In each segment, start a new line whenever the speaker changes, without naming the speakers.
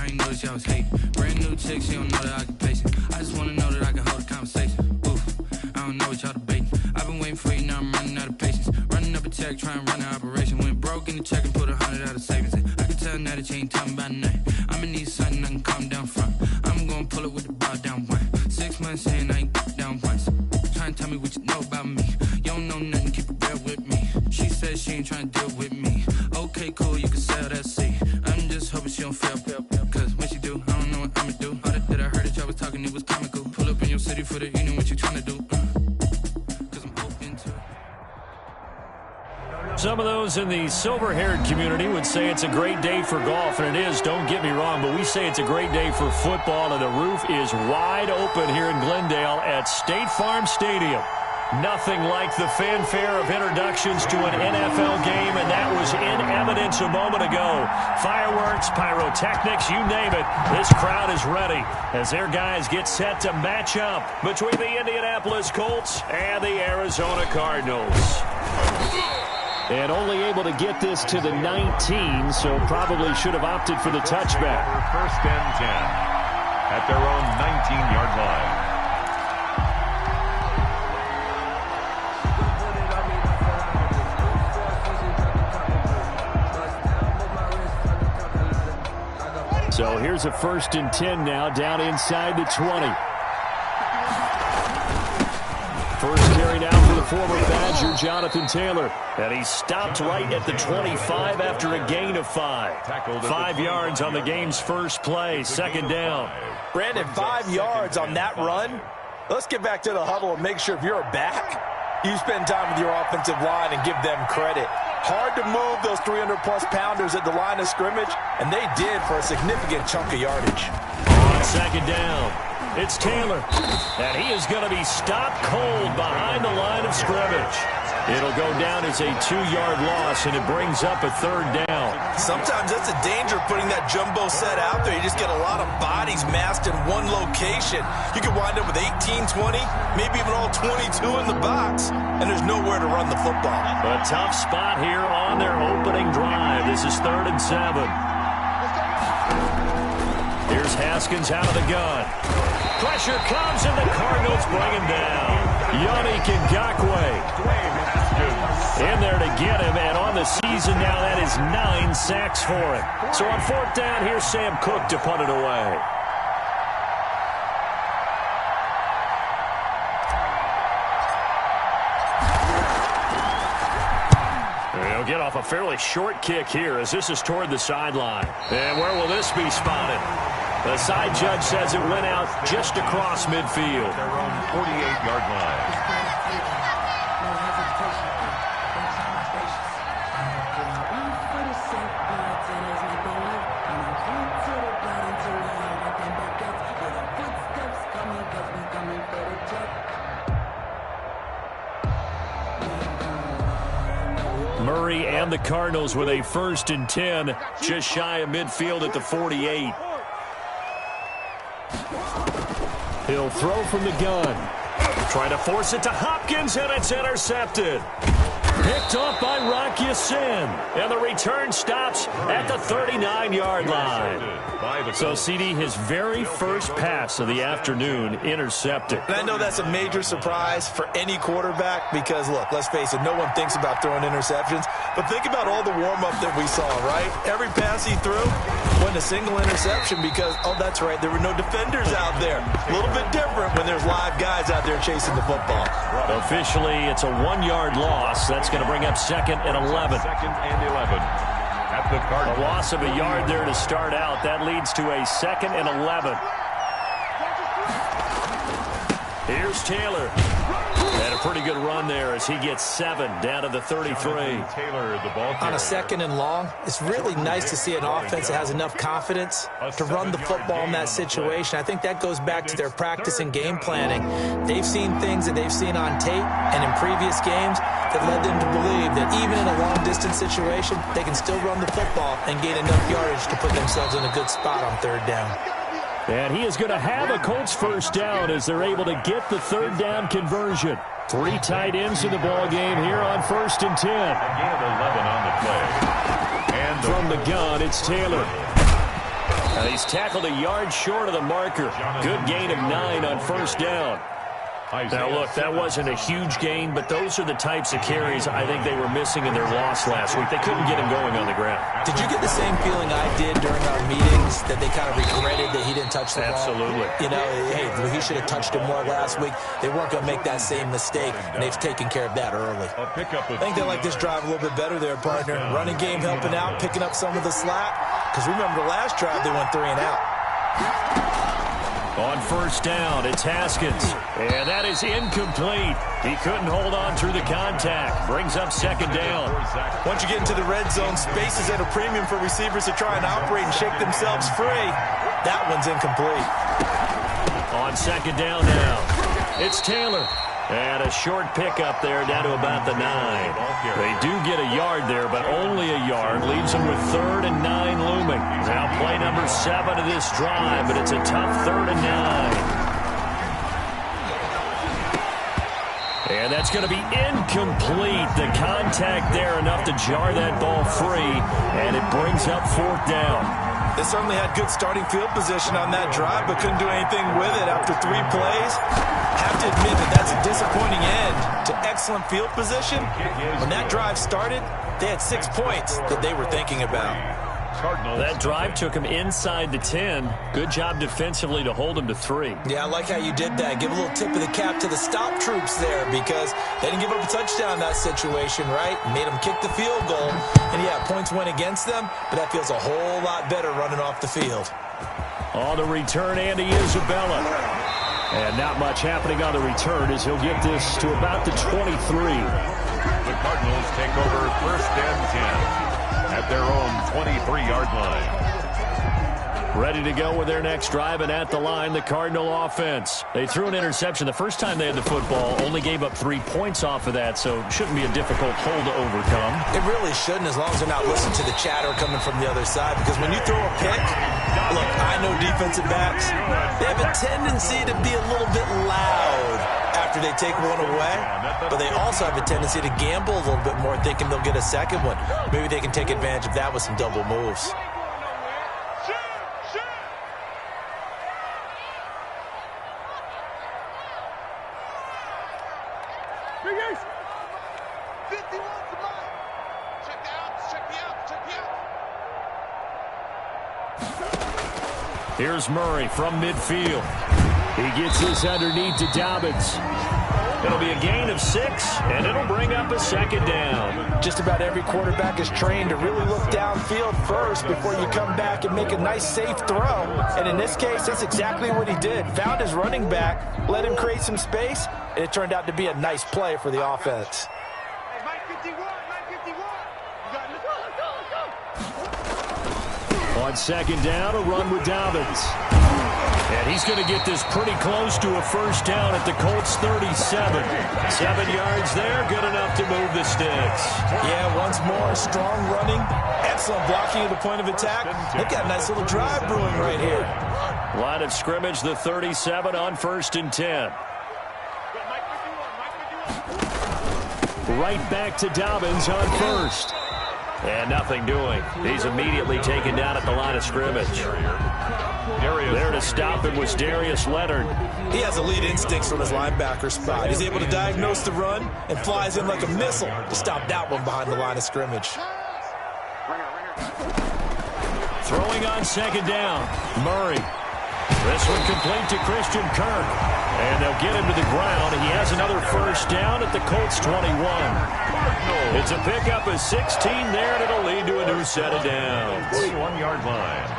I ain't noticed y'all was hating. Brand new chick, she don't know that I can pace it. I just wanna know that I can hold a conversation. Oof, I don't know what y'all debating. I've been waiting for you, now I'm running out of patience. Running up a check, trying to run an operation. Went broke in the check and put 100 out of savings in. I can tell now that you ain't talking about nothing. I'ma need something I can calm down front. I'm gonna pull it with the bow down one. 6 months in, I ain't down once. Trying to tell me what you know about me. You don't know nothing, keep it real with me. She said she ain't trying to deal with me. Okay, cool, you can sell that seat. I'm just hoping she don't fail. Cause when she do, I don't know what I'ma do. All that I heard that y'all was talking, it was comical. Pull up in your city for the evening, what you trying to do? Cause I'm open to it.
Some of those in the silver-haired community would say it's a great day for golf, and it is, don't get me wrong, but we say it's a great day for football, and the roof is wide open here in Glendale at State Farm Stadium. Nothing like the fanfare of introductions to an NFL game, and that was in evidence a moment ago. Fireworks, pyrotechnics, you name it. This crowd is ready as their guys get set to match up between the Indianapolis Colts and the Arizona Cardinals. And only able to get this to the 19, so probably should have opted for the touchback.
First and 10 at their own 19-yard line.
So here's a 1st and 10 now, down inside the 20. First carry now for the former Badger, Jonathan Taylor. And he stopped right at the 25 after a gain of 5. 5 yards on the game's first play, 2nd down.
Brandon, 5 yards on that run. Let's get back to the huddle and make sure if you're a back, you spend time with your offensive line and give them credit. Hard to move those 300-plus pounders at the line of scrimmage, and they did for a significant chunk of yardage.
On 2nd down, it's Taylor, and he is going to be stopped cold behind the line of scrimmage. It'll go down as a 2-yard loss, and it brings up a 3rd down.
Sometimes that's a danger of putting that jumbo set out there. You just get a lot of bodies massed in one location. You could wind up with 18, 20, maybe even all 22 in the box, and there's nowhere to run the football.
A tough spot here on their opening drive. This is 3rd and 7. Here's Haskins out of the gun. Pressure comes, and the Cardinals bring him down. Yannick Ngakoue in there to get him, and on the season now, that is 9 sacks for him. So on 4th down, here's Sam Cook to punt it away. They'll get off a fairly short kick here as this is toward the sideline. And where will this be spotted? The side judge says it went out just across midfield.
Their own 48-yard line.
Murray and the Cardinals with a 1st and 10, just shy of midfield at the 48. He'll throw from the gun. Trying to force it to Hopkins, and it's intercepted. Picked off by Rock Ya-Sin, and the return stops at the 39-yard line. So, CD, his very first pass of the afternoon intercepted.
And I know that's a major surprise for any quarterback because, look, let's face it, no one thinks about throwing interceptions. But think about all the warm-up that we saw, right? Every pass he threw wasn't a single interception because, oh, that's right, there were no defenders out there. A little bit different when there's live guys out there chasing the football.
Officially, it's a 1-yard loss. That's going to bring up 2nd and 11.
2nd and 11 at the Cardinals.
A loss of a yard there to start out. That leads to a 2nd and 11. Here's Taylor. And a pretty good run there as he gets 7 down to the 33.
Taylor, the ball carrier.
On a 2nd and long, it's really nice to see an offense that has enough confidence to run the football in that situation. I think that goes back to their practice and game planning. They've seen things that they've seen on tape and in previous games that led them to believe that even in a long-distance situation, they can still run the football and gain enough yardage to put themselves in a good spot on 3rd down.
And he is going to have a Colts 1st down as they're able to get the 3rd down conversion. 3 tight ends in the ball game here on 1st and 10.
A gain of 11 on the play. And
from the gun, it's Taylor. He's tackled a yard short of the marker. Good gain of 9 on first down. Now, look, that wasn't a huge gain, but those are the types of carries I think they were missing in their loss last week. They couldn't get him going on the ground.
Did you get the same feeling I did during our meetings, that they kind of regretted that he didn't touch the ball?
Absolutely.
You know, hey, he should have touched it more last week. They weren't going to make that same mistake, and they've taken care of that early.
I think they like this drive a little bit better there, partner. Running game helping out, picking up some of the slack. Because remember, the last drive they went 3 and out.
On first down, it's Haskins. And that is incomplete. He couldn't hold on through the contact. Brings up second down.
Once you get into the red zone, space is at a premium for receivers to try and operate and shake themselves free. That one's incomplete.
On second down now, it's Taylor. And a short pickup there down to about the 9. They do get a yard there, but only a yard. Leaves them with 3rd and 9 looming. Now play number 7 of this drive, but it's a tough 3rd and 9. And that's going to be incomplete. The contact there enough to jar that ball free, and it brings up 4th down.
They certainly had good starting field position on that drive, but couldn't do anything with it after 3 plays. Have to admit that that's a disappointing end to excellent field position. When that drive started, they had 6 points that they were thinking about.
That drive took him inside the 10. Good job defensively to hold him to 3.
Yeah, I like how you did that. Give a little tip of the cap to the stop troops there, because they didn't give up a touchdown in that situation, right? Made them kick the field goal. And, yeah, points went against them, but that feels a whole lot better running off the field.
On the return, Andy Isabella. And not much happening on the return as he'll get this to about the 23.
The Cardinals take over 1st and 10 at their own 23-yard line.
Ready to go with their next drive, and at the line, the Cardinal offense. They threw an interception the first time they had the football, only gave up 3 points off of that, so shouldn't be a difficult hole to overcome.
It really shouldn't, as long as they're not listening to the chatter coming from the other side, because when you throw a pick, look, I know defensive backs, they have a tendency to be a little bit loud after they take one away, but they also have a tendency to gamble a little bit more, thinking they'll get a second one. Maybe they can take advantage of that with some double moves.
Here's Murray from midfield. He gets this underneath to Dobbins. It'll be a gain of 6, and it'll bring up a second down.
Just about every quarterback is trained to really look downfield first before you come back and make a nice, safe throw. And in this case, that's exactly what he did. Found his running back, let him create some space, and it turned out to be a nice play for the offense.
On second down, a run with Dobbins. And he's going to get this pretty close to a first down at the Colts 37. 7 yards there, good enough to move the sticks.
Yeah, once more, strong running, excellent blocking at the point of attack. They've got a nice little drive brewing right here.
Line of scrimmage, the 37 on 1st and 10. Right back to Dobbins on 1st. And nothing doing. He's immediately taken down at the line of scrimmage. There to stop him was Darius Leonard.
He has elite instincts from his linebacker spot. He's able to diagnose the run and flies in like a missile to stop that one behind the line of scrimmage.
Throwing on second down, Murray. This one complete to Christian Kirk. And they'll get him to the ground. He has another first down at the Colts 21. It's a pickup of 16 there, and it'll lead to a new set of downs.
41-yard line.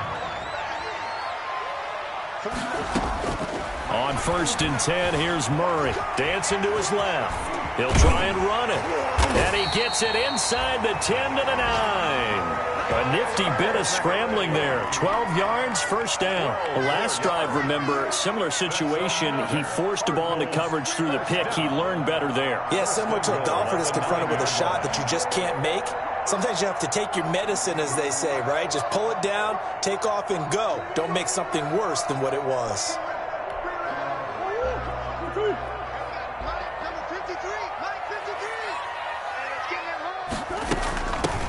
On 1st and 10, here's Murray. Dancing to his left. He'll try and run it. And he gets it inside the 10 to the 9. A nifty bit of scrambling there. 12 yards, first down. The last drive, remember, similar situation. He forced the ball into coverage through the pick. He learned better there.
Yeah, similar to a golfer that's confronted with a shot that you just can't make. Sometimes you have to take your medicine, as they say, right? Just pull it down, take off, and go. Don't make something worse than what it was.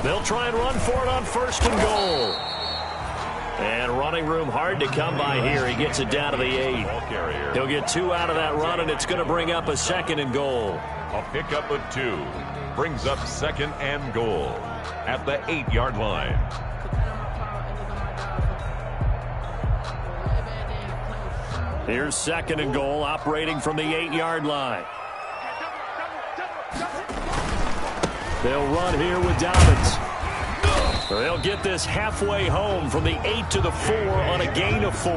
They'll try and run for it on 1st and goal. And running room hard to come by here. He gets it down to the 8. He'll get 2 out of that run, and it's going to bring up a 2nd and goal.
A pickup of 2 brings up 2nd and goal at the 8-yard line.
Here's 2nd and goal, operating from the 8-yard line. They'll run here with Dobbins. They'll get this halfway home from the 8 to the 4 on a gain of 4.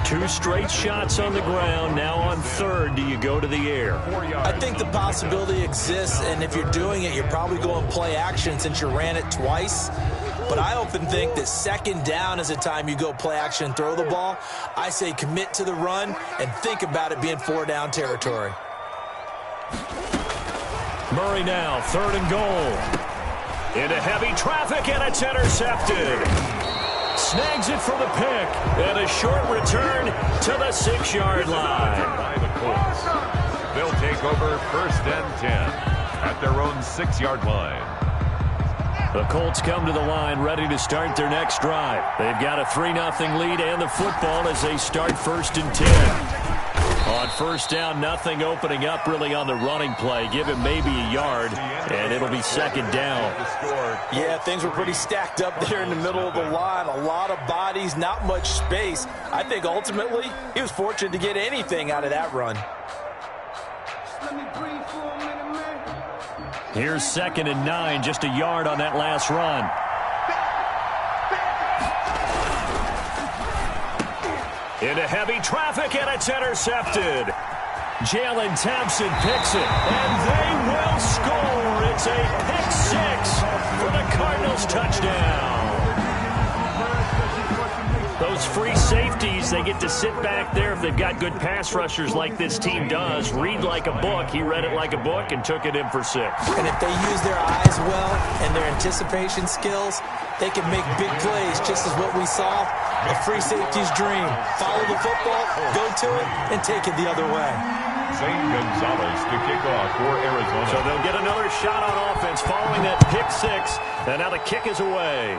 2 straight shots on the ground. Now on 3rd, do you go to the air?
I think the possibility exists, and if you're doing it, you're probably going play action since you ran it twice. But I often think that 2nd down is the time you go play action and throw the ball. I say commit to the run and think about it being 4-down territory.
Murray now, 3rd and goal. Into heavy traffic, and it's intercepted. Snags it for the pick, and a short return to the 6-yard line.
By the Colts. They'll take over 1st and 10 at their own 6-yard line.
The Colts come to the line ready to start their next drive. They've got a 3-0 lead and the football as they start 1st and 10. On 1st down, nothing opening up really on the running play. Give him maybe a yard, and it'll be 2nd down.
Yeah, things were pretty stacked up there in the middle of the line. A lot of bodies, not much space. I think ultimately he was fortunate to get anything out of that run.
Here's 2nd and 9, just a yard on that last run. Into heavy traffic, and it's intercepted. Jalen Thompson picks it, and they will score. It's a pick 6 for the Cardinals touchdown. Those free safeties, they get to sit back there if they've got good pass rushers like this team does. Read like a book. He read it like a book and took it in for 6.
And if they use their eyes well and their anticipation skills, they can make big plays, just as what we saw. A free safety's dream. Follow the football, go to it, and take it the other way.
Zane Gonzalez to kick off for Arizona.
So they'll get another shot on offense following that pick 6. And now the kick is away.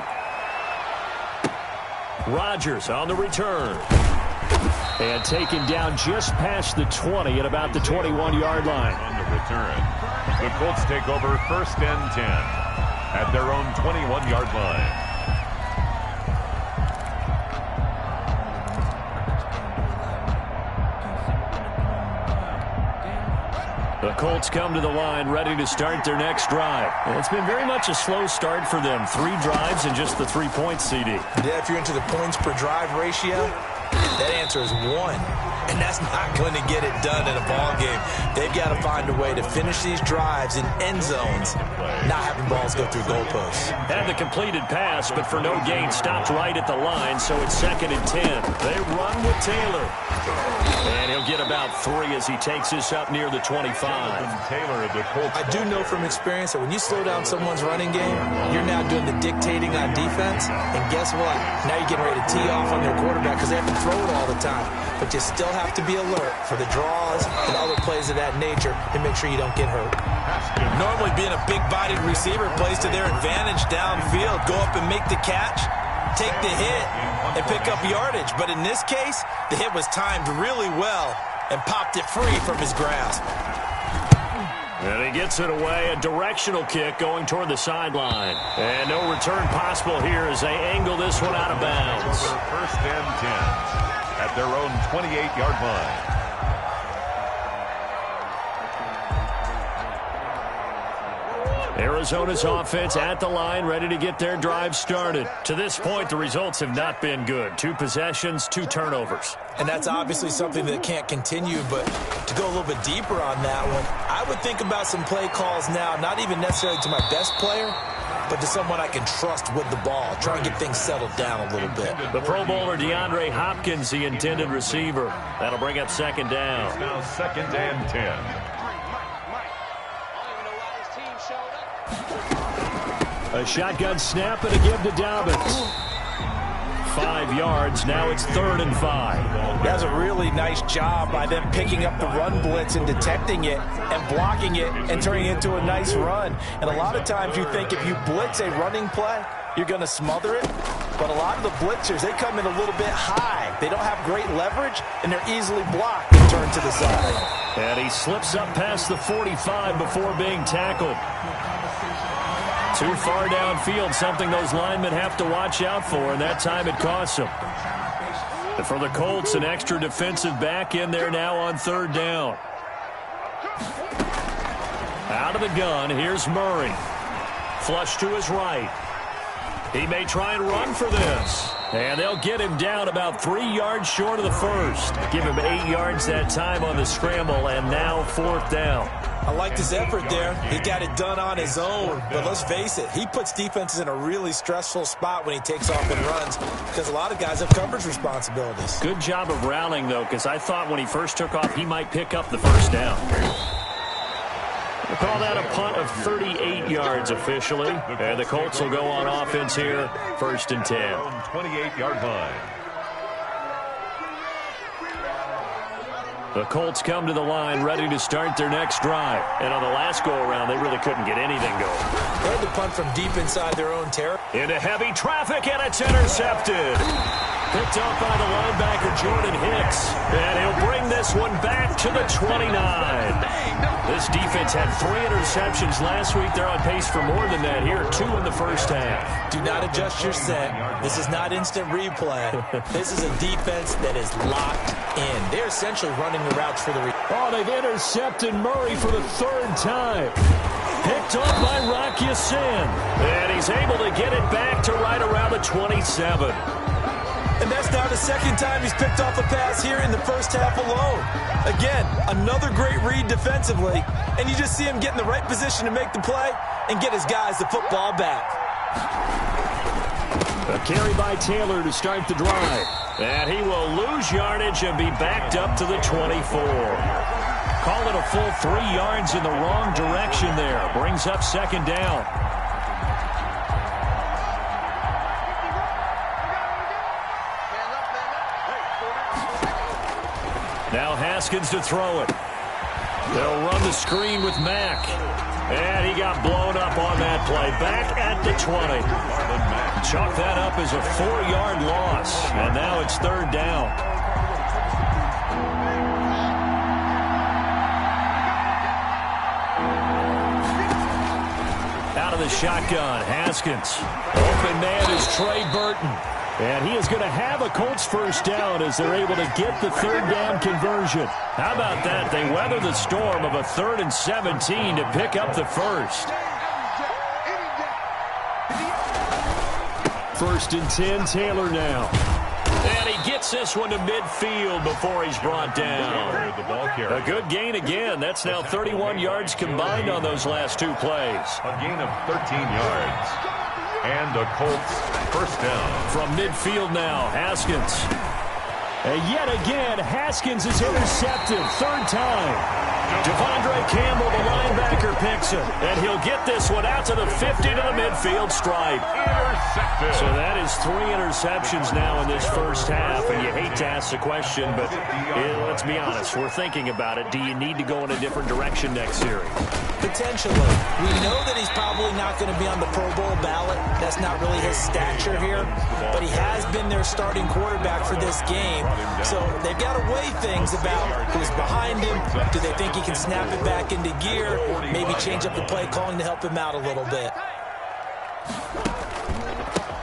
Rodgers on the return. And taken down just past the 20 at about the 21-yard line.
On the return, the Colts take over 1st and 10 at their own 21-yard line.
The Colts come to the line ready to start their next drive. And it's been very much a slow start for them. 3 drives and just the 3 points, CD.
Yeah, if you're into the points per drive ratio, that answer is 1. And that's not going to get it done in a ball game. They've got to find a way to finish these drives in end zones, not having balls go through goalposts.
Had the completed pass, but for no gain, stopped right at the line, so it's 2nd and 10. They run with Taylor. And he'll get about 3 as he takes this up near the 25.
I do know from experience that when you slow down someone's running game, you're now doing the dictating on defense. And guess what? Now you're getting ready to tee off on their quarterback because they have to throw it all the time. But you still have to be alert for the draws and other plays of that nature to make sure you don't get hurt.
Normally being a big-bodied receiver plays to their advantage downfield. Go up and make the catch, take the hit, and pick up yardage. But in this case, the hit was timed really well and popped it free from his grasp.
And he gets it away, a directional kick going toward the sideline. And no return possible here as they angle this one out of bounds.
1st and 10 at their own 28-yard line.
Arizona's offense at the line, ready to get their drive started. To this point, the results have not been good. 2 possessions, 2 turnovers.
And that's obviously something that can't continue, but to go a little bit deeper on that one, I would think about some play calls now, not even necessarily to my best player, but to someone I can trust with the ball. Try and get things settled down a little bit.
The Pro Bowler DeAndre Hopkins, the intended receiver. That'll bring up 2nd down.
It's now 2nd and 10.
A shotgun snap and a give to Dobbins. 5 yards. Now it's 3rd and 5.
That's a really nice job by them picking up the run blitz and detecting it and blocking it and turning it into a nice run. And a lot of times you think if you blitz a running play, you're going to smother it. But a lot of the blitzers, they come in a little bit high. They don't have great leverage, and they're easily blocked and turned to the side.
And he slips up past the 45 before being tackled. Too far downfield, something those linemen have to watch out for, and that time it costs them. And for the Colts, an extra defensive back in there now on third down. Out of the gun, here's Murray. Flush to his right. He may try and run for this. And they'll get him down about 3 yards short of the first. Give him 8 yards that time on the scramble, and now fourth down.
I liked his effort there. He got it done on his own. But let's face it, he puts defenses in a really stressful spot when he takes off and runs because a lot of guys have coverage responsibilities.
Good job of rallying, though, because I thought when he first took off, he might pick up the first down. We'll call that a punt of 38 yards officially. And the Colts will go on offense here, 1st and 10.
28-yard line.
The Colts come to the line ready to start their next drive. And on the last go-around, they really couldn't get anything going.
They had to punt from deep inside their own territory.
Into heavy traffic, and it's intercepted. Picked up by the linebacker, Jordan Hicks. And he'll bring this one back to the 29. This defense had 3 interceptions last week. They're on pace for more than that here, 2 in the first half.
Do not adjust your set. This is not instant replay. This is a defense that is locked in. They're essentially running the routes for the
Oh, they've intercepted Murray for the 3rd time. Picked up by Rocky Sin. And he's able to get it back to right around the 27.
And that's now the 2nd time he's picked off a pass here in the first half alone. Again, another great read defensively, and you just see him get in the right position to make the play and get his guys the football back.
A carry by Taylor to start the drive. And he will lose yardage and be backed up to the 24. Call it a full 3 yards in the wrong direction there. Brings up 2nd down. Now Haskins to throw it. They'll run the screen with Mack. And he got blown up on that play. Back at the 20. Chalk that up as a 4-yard loss. And now it's 3rd down. Out of the shotgun, Haskins. Open man is Trey Burton. And he is going to have a Colts first down as they're able to get the 3rd down conversion. How about that? They weather the storm of a 3rd and 17 to pick up the first. 1st and 10, Taylor now. And he gets this one to midfield before he's brought down. A good gain again. That's now 31 yards combined on those last 2 plays.
A gain of 13 yards. And a Colts first down.
From midfield now, Haskins. And yet again, Haskins is intercepted. 3rd time. Devondre Campbell, the linebacker, picks him. And he'll get this one out to the 50 to the midfield stripe.
Intercepted.
So that is 3 interceptions now in this first half. And you hate to ask the question, but let's be honest. We're thinking about it. Do you need to go in a different direction next series?
Potentially. We know that he's probably not going to be on the Pro Bowl ballot. That's not really his stature here. But he has been their starting quarterback for this game. So they've got to weigh things about who's behind him. Do they think he can snap it back into gear? Maybe change up the play calling to help him out a little bit.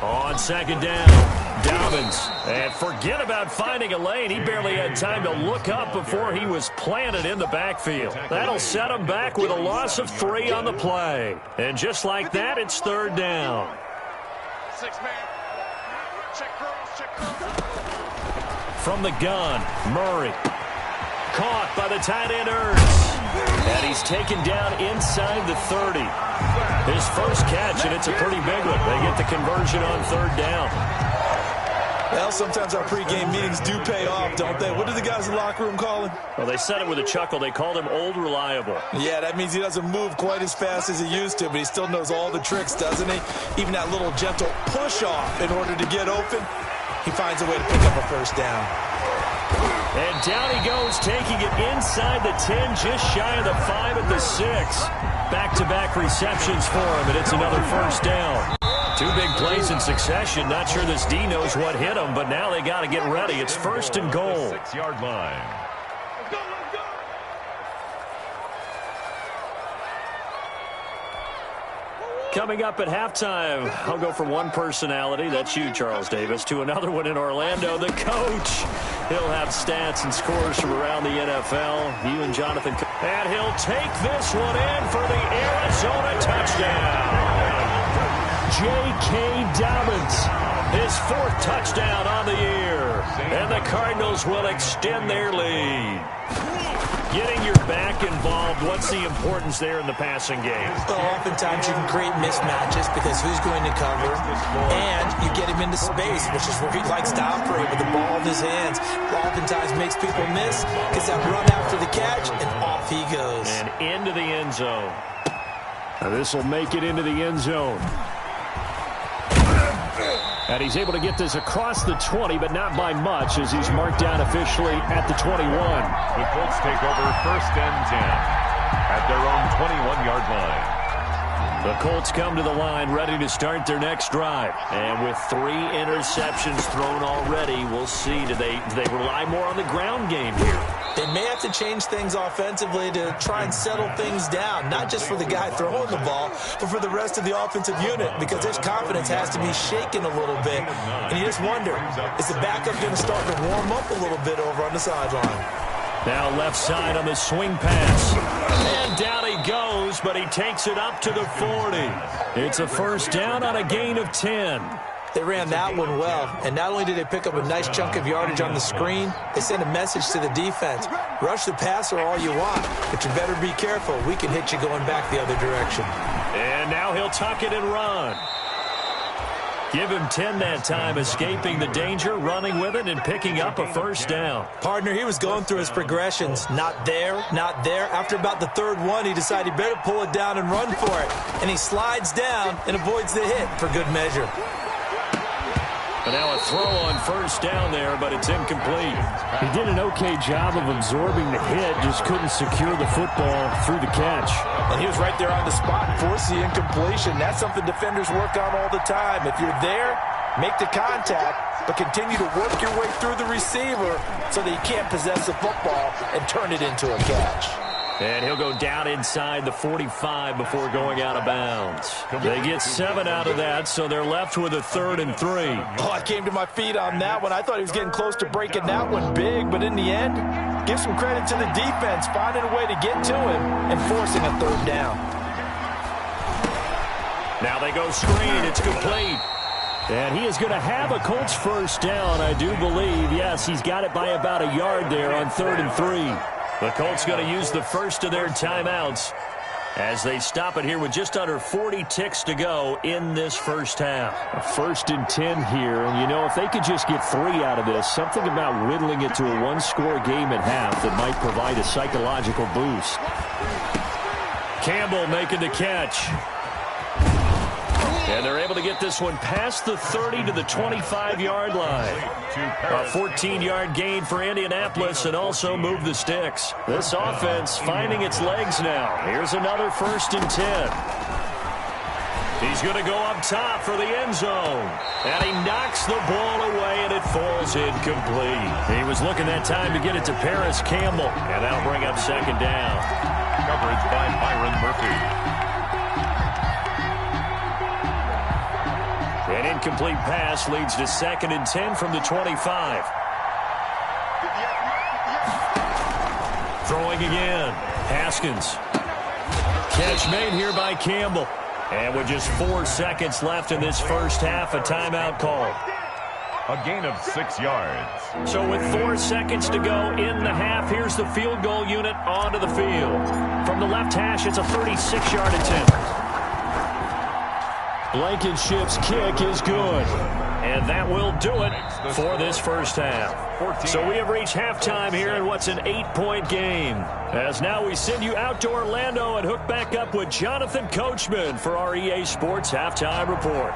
On 2nd down, Dobbins. And forget about finding a lane. He barely had time to look up before he was planted in the backfield. That'll set him back with a loss of 3 on the play. And just like that, it's 3rd down.
6-man. Check cross.
From the gun, Murray. Caught by the tight end Ertz. And he's taken down inside the 30. His first catch, and it's a pretty big one. They get the conversion on 3rd down.
Well, sometimes our pregame meetings do pay off, don't they? What do the guys in the locker room call him?
Well, they said it with a chuckle. They called him Old Reliable.
Yeah, that means he doesn't move quite as fast as he used to, but he still knows all the tricks, doesn't he? Even that little gentle push-off in order to get open, he finds a way to pick up a first down.
And down he goes, taking it inside the 10, just shy of the 5 at the 6. Back-to-back receptions for him, and it's another first down. Two big plays in succession. Not sure this D knows what hit him, but now they got to get ready. It's first and goal.
6-yard line.
Coming up at halftime, I'll go from one personality, that's you, Charles Davis, to another one in Orlando, the coach. He'll have stats and scores from around the NFL. You and Jonathan. And he'll take this one in for the Arizona touchdown. J.K. Dobbins, his 4th touchdown on the year. And the Cardinals will extend their lead. Getting your back involved, what's the importance there in the passing game?
Well, oftentimes you can create mismatches because who's going to cover, and you get him into space, which is where he likes to operate with the ball in his hands. Oftentimes makes people miss, gets that run after the catch, and off he goes.
And into the end zone. This will make it into the end zone. And he's able to get this across the 20, but not by much, as he's marked down officially at the 21.
The Colts take over first and 10 at their own 21-yard line.
The Colts come to the line ready to start their next drive. And with 3 interceptions thrown already, we'll see. Do they rely more on the ground game here?
They may have to change things offensively to try and settle things down, not just for the guy throwing the ball, but for the rest of the offensive unit, because his confidence has to be shaken a little bit. And you just wonder, is the backup going to start to warm up a little bit over on the sideline?
Now left side on the swing pass. And down he goes, but he takes it up to the 40. It's a first down on a gain of 10.
They ran that one well, and not only did they pick up a nice chunk of yardage on the screen, they sent a message to the defense. Rush the passer all you want, but you better be careful. We can hit you going back the other direction.
And now he'll tuck it and run. Give him 10 that time, escaping the danger, running with it, and picking up a first down.
Partner, he was going through his progressions. Not there, not there. After about the 3rd one, he decided he better pull it down and run for it. And he slides down and avoids the hit for good measure.
But now a throw on first down there, but it's incomplete. He did an okay job of absorbing the hit, just couldn't secure the football through the catch.
And he was right there on the spot and forced the incompletion. That's something defenders work on all the time. If you're there, make the contact, but continue to work your way through the receiver so that you can't possess the football and turn it into a catch.
And he'll go down inside the 45 before going out of bounds. They get 7 out of that, so they're left with a 3rd and 3.
Oh, I came to my feet on that one. I thought he was getting close to breaking that one big, but in the end, give some credit to the defense, finding a way to get to him and forcing a 3rd down.
Now they go screen. It's complete. And he is going to have a Colts first down, I do believe. Yes, he's got it by about a yard there on 3rd and 3. The Colts going to use the first of their timeouts as they stop it here with just under 40 ticks to go in this first half. A 1st and 10 here, and you know, if they could just get 3 out of this, something about whittling it to a 1-score game at half that might provide a psychological boost. Campbell making the catch. And they're able to get this one past the 30 to the 25-yard line. A 14-yard gain for Indianapolis and also move the sticks. This offense finding its legs now. Here's another 1st and 10. He's going to go up top for the end zone. And he knocks the ball away, and it falls incomplete. He was looking that time to get it to Paris Campbell. And that'll bring up 2nd down.
Coverage by Byron Murphy.
An incomplete pass leads to 2nd and 10 from the 25. Throwing again. Haskins. Catch made here by Campbell. And with just 4 seconds left in this first half, a timeout call.
A gain of 6 yards.
So with 4 seconds to go in the half, here's the field goal unit onto the field. From the left hash, it's a 36-yard attempt. Blankenship's kick is good. And that will do it for this first half. So we have reached halftime here in what's an 8-point game. As now we send you out to Orlando and hook back up with Jonathan Coachman for our EA Sports Halftime Report.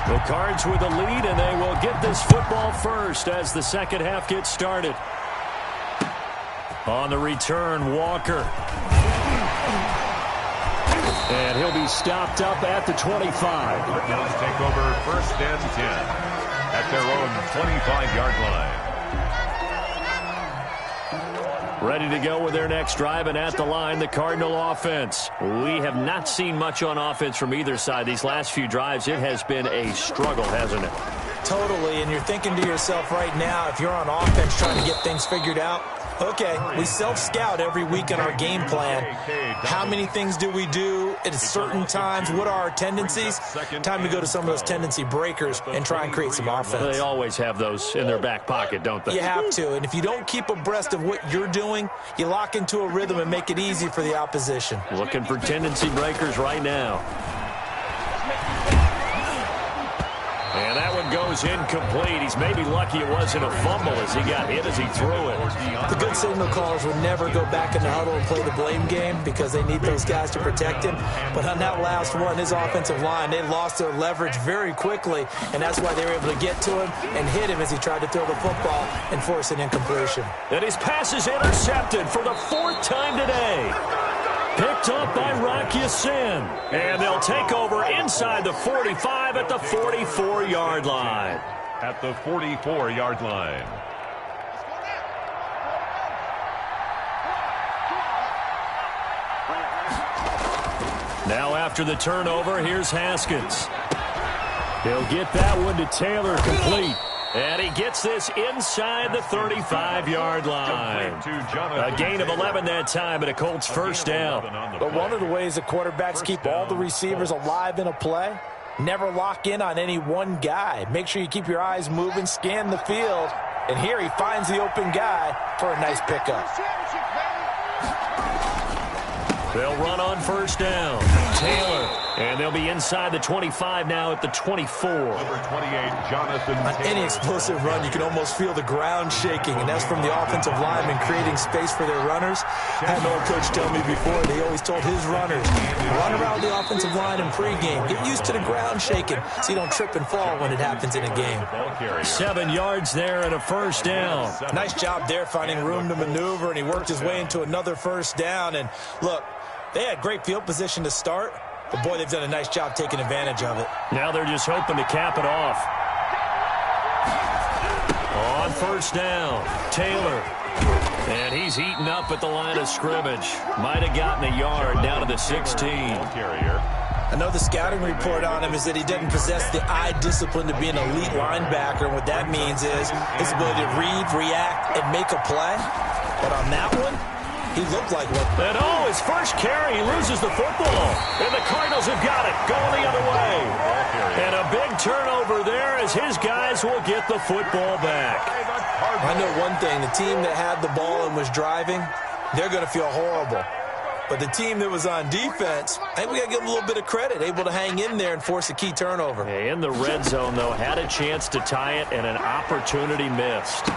The Cards with the lead, and they will get this football first as the second half gets started. On the return, Walker. And he'll be stopped up at the 25.
Cardinals take over first and 10 at their own 25-yard line.
Ready to go with their next drive, and at the line, the Cardinal offense. We have not seen much on offense from either side. These last few drives, it has been a struggle, hasn't it?
Totally, and you're thinking to yourself right now, if you're on offense trying to get things figured out, okay, we self-scout every week in our game plan. How many things do we do at certain times? What are our tendencies? Time to go to some of those tendency breakers and try and create some offense.
They always have those in their back pocket, don't they?
You have to, and if you don't keep abreast of what you're doing, you lock into a rhythm and make it easy for the opposition.
Looking for tendency breakers right now. And that one goes incomplete. He's maybe lucky it wasn't a fumble as he got hit as he threw it.
The good signal callers would never go back in the huddle and play the blame game because they need those guys to protect him. But on that last one, his offensive line, they lost their leverage very quickly, and that's why they were able to get to him and hit him as he tried to throw the football and force an incompletion.
And his pass is intercepted for the 4th time today. Picked up by Rock Ya-Sin. And they'll take over inside the 45 at the 44-yard line.
At the 44-yard line.
Now after the turnover, here's Haskins. He'll get that one to Taylor complete. And he gets this inside the 35-yard line. A gain of 11 that time, and a Colts first down.
But one of the ways the quarterbacks keep all the receivers alive in a play, never lock in on any one guy. Make sure you keep your eyes moving, scan the field. And here he finds the open guy for a nice pickup.
They'll run on first down. Taylor. And they'll be inside the 25 now at the 24.
Number 28, Jonathan
On
Taylor.
any explosive run, you can almost feel the ground shaking, and that's from the offensive linemen creating space for their runners. I had an old coach tell me before, they always told his runners, run around the offensive line in pregame. Get used to the ground shaking so you don't trip and fall when it happens in a game.
7 yards there and a first down.
Nice job there finding room to maneuver, and he worked his way into another first down. And look, they had great field position to start, but boy, they've done a nice job taking advantage of it.
Now they're just hoping to cap it off. On first down, Taylor. And he's eaten up at the line of scrimmage. Might have gotten a yard down to the 16.
I know the scouting report on him is that he doesn't possess the eye discipline to be an elite linebacker. And what that means is his ability to read, react, and make a play. But on that one, he looked like what?
And his first carry, he loses the football. And the Cardinals have got it, going the other way. And a big turnover there as his guys will get the football back.
I know one thing, the team that had the ball and was driving, they're going to feel horrible. But the team that was on defense, I think we got to give them a little bit of credit, able to hang in there and force a key turnover.
In the red zone, though, had a chance to tie it and an opportunity missed.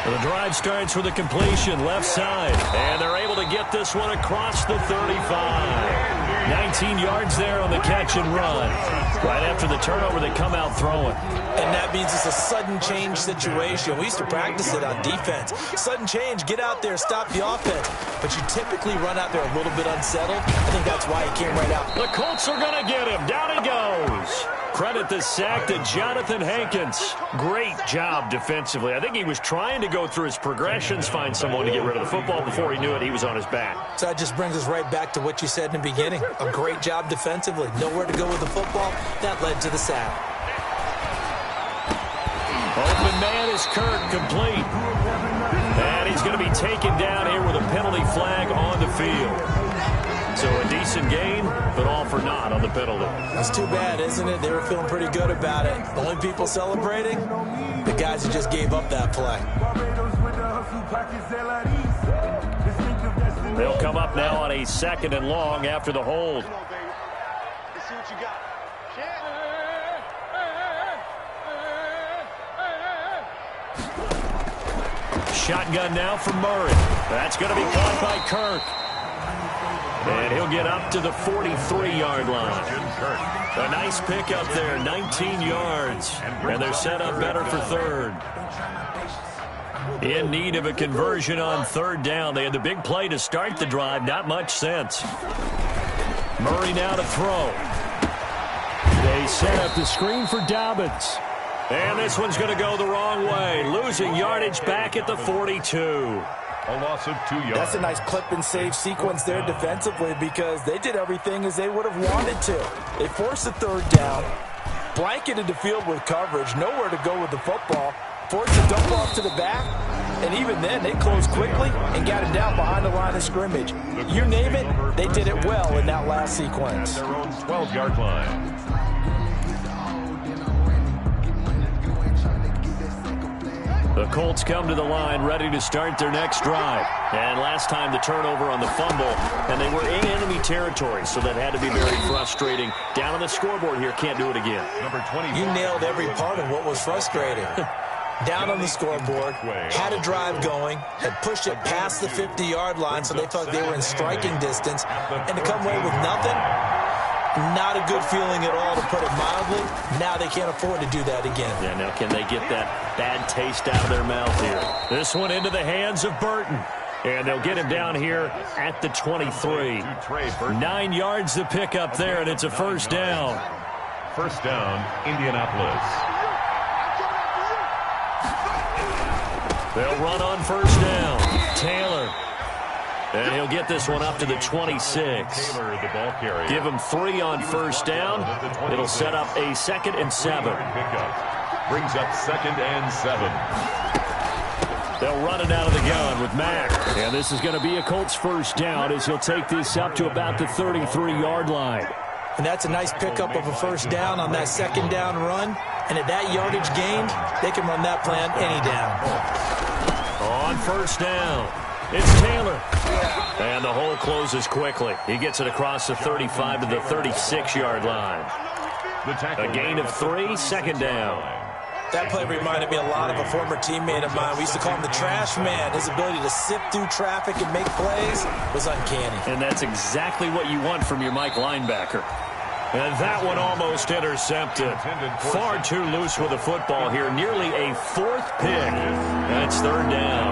The drive starts with a completion left side, and they're able to get this one across the 35. 19 yards there on the catch and run. Right after the turnover, they come out throwing.
And that means it's a sudden change situation. We used to practice it on defense. Sudden change, get out there, stop the offense. But you typically run out there a little bit unsettled. I think that's why he came right out.
The Colts are going to get him. Down he goes. Credit the sack to Jonathan Hankins. Great job defensively. I think he was trying to go through his progressions, find someone to get rid of the football. Before he knew it, he was on his back.
So that just brings us right back to what you said in the beginning. A great job defensively. Nowhere to go with the football. That led to the sack.
Open man is Kirk, complete. And he's going to be taken down here with a penalty flag on the field. So a decent gain, but all for naught on the penalty.
That's too bad, isn't it? They were feeling pretty good about it. The only people celebrating, the guys who just gave up that play.
They'll come up now on a 2nd and long after the hold.
Let's see what you got.
Shotgun now for Murray. That's going to be caught by Kirk. And he'll get up to the 43-yard line. A nice pick up there, 19 yards. And they're set up better for third. In need of a conversion on 3rd down. They had the big play to start the drive. Not much sense. Murray now to throw. They set up the screen for Dobbins. And this one's going to go the wrong way. Losing yardage back at the 42.
A loss of 2 yards.
That's a nice clip and save sequence there defensively because they did everything as they would have wanted to. They forced the third down, blanketed the field with coverage, nowhere to go with the football, forced the dump off to the back, and even then they closed quickly and got it down behind the line of scrimmage. You name it, they did it well in that last sequence.
Their own 12-yard line.
The Colts come to the line ready to start their next drive. And last time the turnover on the fumble, and they were in enemy territory, so that had to be very frustrating. Down on the scoreboard here, can't do it again.
Number 20.
You nailed every part of what was frustrating. Down on the scoreboard, had a drive going, had pushed it past the 50-yard line, so they felt they were in striking distance, and to come away with nothing, not a good feeling at all, to put it mildly. Now they can't afford to do that again.
Yeah, now can they get that bad taste out of their mouth here? This one into the hands of Burton. And they'll get him down here at the 23. 9 yards to pick up there, and it's a first down.
First down, Indianapolis.
They'll run on first down. Taylor. And he'll get this one up to the 26.
Taylor, the ball carrier.
Give him 3 on first down. It'll set up a 2nd and 7.
Brings up 2nd and 7.
They'll run it out of the gun with Mack. And this is going to be a Colts first down as he'll take this up to about the 33-yard line.
And that's a nice pickup of a first down on that 2nd down run. And at that yardage gained, they can run that plan any down.
On first down, it's Taylor. And the hole closes quickly. He gets it across the 35 to the 36-yard line. A gain of 3, 2nd down.
That play reminded me a lot of a former teammate of mine. We used to call him the trash man. His ability to sift through traffic and make plays was uncanny.
And that's exactly what you want from your Mike linebacker. And that one almost intercepted. Far too loose with the football here. Nearly a 4th pick. That's 3rd down.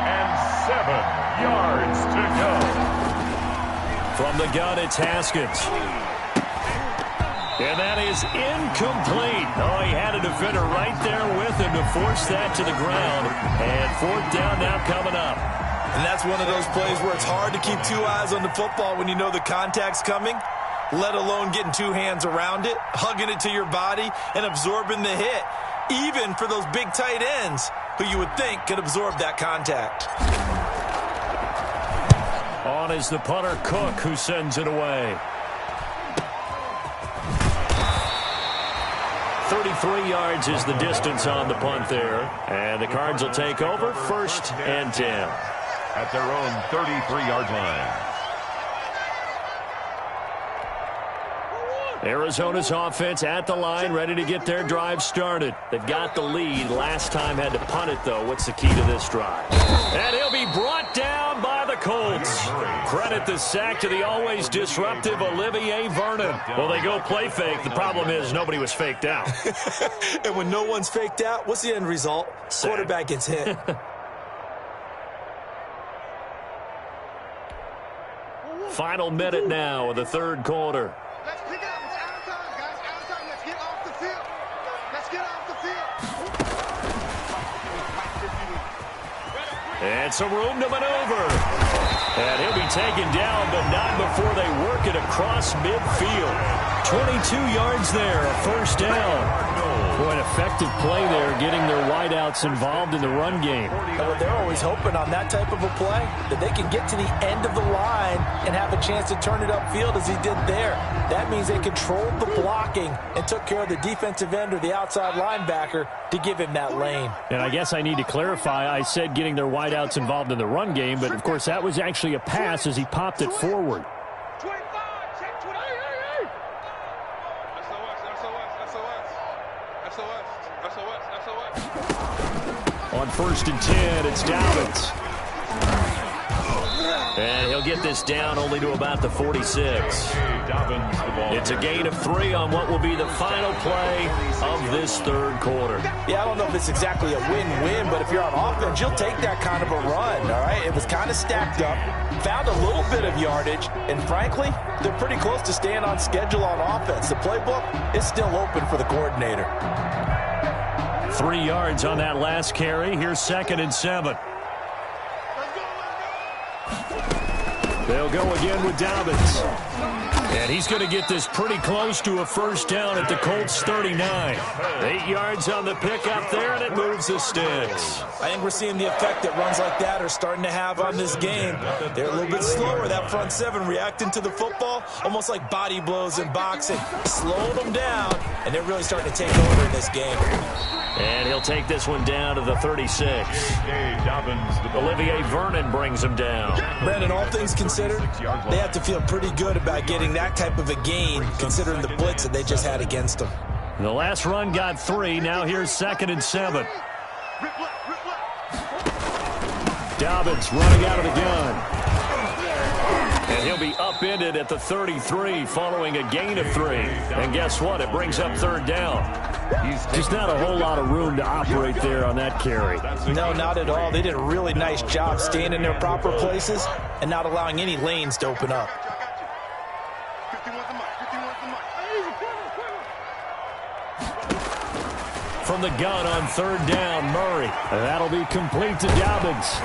And 7 yards to go.
From the gun, it's Haskins. And that is incomplete. Oh, he had a defender right there with him to force that to the ground. And 4th down now coming up.
And that's one of those plays where it's hard to keep 2 eyes on the football when you know the contact's coming, let alone getting 2 hands around it, hugging it to your body, and absorbing the hit, even for those big tight ends who you would think could absorb that contact.
On is the punter, Cook, who sends it away. 33 yards is the distance on the punt there. And the Cards will take over 1st and 10.
At their own 33-yard line.
Arizona's offense at the line, ready to get their drive started. They've got the lead. Last time had to punt it, though. What's the key to this drive? And he'll be brought down by the Colts. Credit the sack to the always disruptive Olivier Vernon. Well, they go play fake. The problem is nobody was faked out.
And when no one's faked out, what's the end result?
Sack.
Quarterback gets hit.
Final minute now of the 3rd quarter.
Let's pick it up. It's out of time, guys. Out of time. Let's get off the field. Let's get off the field.
And some room to maneuver. And he'll be taken down, but not before they work it across midfield. 22 yards there, a first down. Boy, an effective play there, getting their wideouts involved in the run game.
Well, they're always hoping on that type of a play that they can get to the end of the line and have a chance to turn it upfield as he did there. That means they controlled the blocking and took care of the defensive end or the outside linebacker to give him that lane.
And I guess I need to clarify, I said getting their wideouts involved in the run game, but of course that was actually a pass as he popped it forward.
25, check 20. SOS.
On 1st and 10, it's Dobbins. And he'll get this down only to about the 46. It's a gain of 3 on what will be the final play of this third quarter.
Yeah, I don't know if it's exactly a win-win, but if you're on offense, you'll take that kind of a run, all right? It was kind of stacked up, found a little bit of yardage, and frankly, they're pretty close to staying on schedule on offense. The playbook is still open for the coordinator.
3 yards on that last carry. Here's 2nd and 7. They'll go again with Dobbins. And he's going to get this pretty close to a first down at the Colts 39. 8 yards on the pickup there, and it moves the sticks.
I think we're seeing the effect that runs like that are starting to have on this game. They're a little bit slower, that front 7, reacting to the football, almost like body blows in boxing. Slowing them down, and they're really starting to take over in this game.
And he'll take this one down to the 36. Olivier Vernon brings him down.
Brandon, all things considered, they have to feel pretty good about getting that type of a gain, considering the blitz that they just had against them.
The last run got 3. Now here's 2nd and 7. Dobbins running out of the gun. And he'll be upended at the 33 following a gain of 3. And guess what? It brings up 3rd down. Just not a whole lot of room to operate there on that carry.
No, not at all. They did a really nice job staying in their proper places and not allowing any lanes to open up.
From the gun on 3rd down, Murray. That'll be complete to Dobbins.